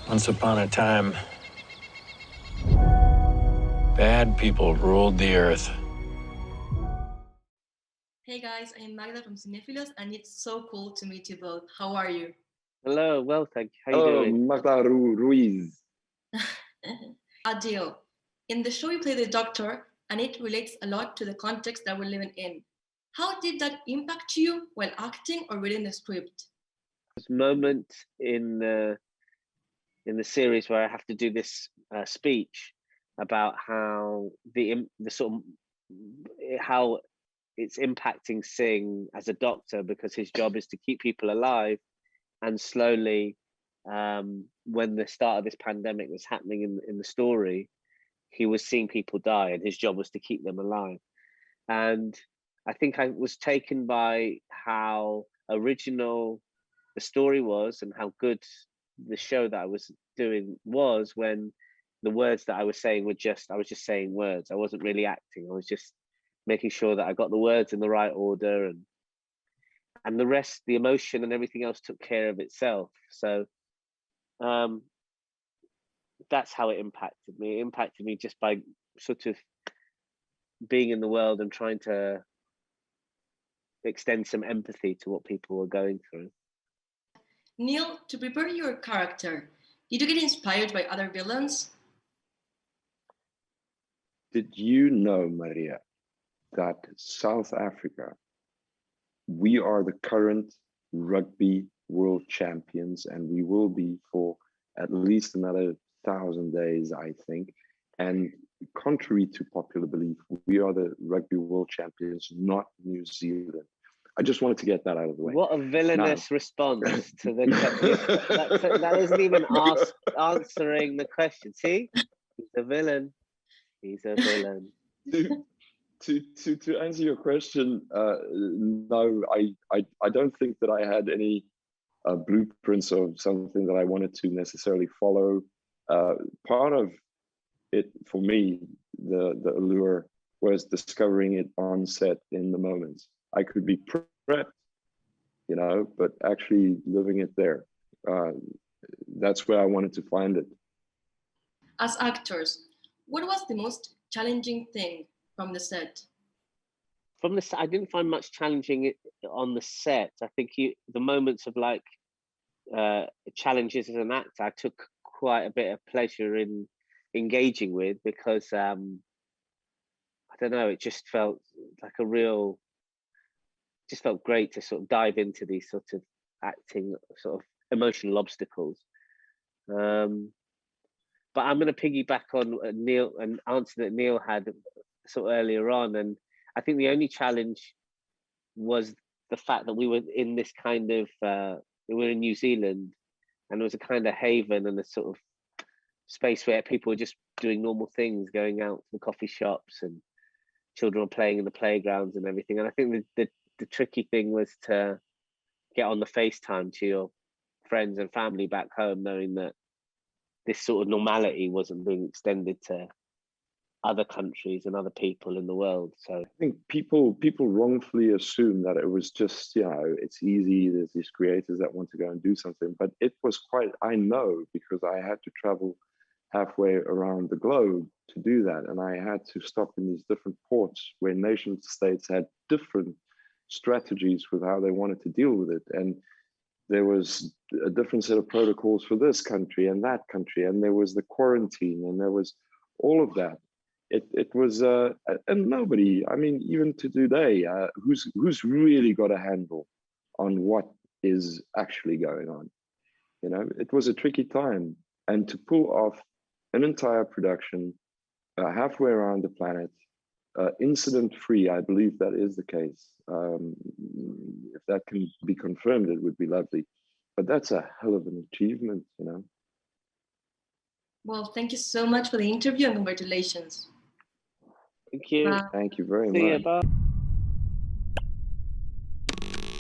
Once upon a time, bad people ruled the earth. Hey guys, I am Magda from Cinéfilos, and it's so cool to meet you both. How are you? Hello, well, thank you. How you Hello, doing? Magda Ruiz. Adeel, in the show you play the doctor, and it relates a lot to the context that we're living in. How did that impact you while acting or reading the script? There's a moment in the series where I have to do this speech about how the sort of how it's impacting Singh as a doctor, because his job is to keep people alive, and slowly, when the start of this pandemic was happening in the story, he was seeing people die, and his job was to keep them alive. And I think I was taken by how original the story was and how good the show that I was doing was, when the words that I was saying were I was just saying words. I wasn't really acting. I was just making sure that I got the words in the right order, and the rest, the emotion and everything else, took care of itself. So that's how it impacted me. It impacted me just by sort of being in the world and trying to extend some empathy to what people were going through. Neil, to prepare your character, did you get inspired by other villains? Did you know, Maria, that South Africa, we are the current rugby world champions, and we will be for at least another 1,000 days, I think. And contrary to popular belief, we are the rugby world champions, not New Zealand. I just wanted to get that out of the way. What a villainous response to the question. That isn't even answering the question. See, he's a villain. He's a villain. To answer your question, no, I don't think that I had any blueprints of something that I wanted to necessarily follow. Part of it for me, the allure was discovering it on set in the moments. I could be prepped, but actually living it there. That's where I wanted to find it. As actors, what was the most challenging thing from the set? From the set, I didn't find much challenging on the set. I think the moments of challenges as an actor, I took quite a bit of pleasure in engaging with, because I don't know, it just felt like just felt great to sort of dive into these sort of acting, sort of emotional obstacles. But I'm going to piggyback on Neil, an answer that Neil had sort of earlier on. And I think the only challenge was the fact that we were in this kind of, we were in New Zealand, and there was a kind of haven and a sort of space where people were just doing normal things, going out to the coffee shops, and children were playing in the playgrounds and everything. And I think the tricky thing was to get on the FaceTime to your friends and family back home, knowing that this sort of normality wasn't being extended to other countries and other people in the world. So I think people wrongfully assume that it was just, it's easy. There's these creators that want to go and do something, but it was quite, I know, because I had to travel halfway around the globe to do that. And I had to stop in these different ports where nation states had different strategies with how they wanted to deal with it. And there was a different set of protocols for this country and that country. And there was the quarantine, and there was all of that. It was, and nobody, I mean, even to today, who's really got a handle on what is actually going on? It was a tricky time. And to pull off an entire production halfway around the planet, incident-free, I believe that is the case. If that can be confirmed, it would be lovely. But that's a hell of an achievement, Well, thank you so much for the interview, and congratulations. thank you. Thank you very See much. you, bye.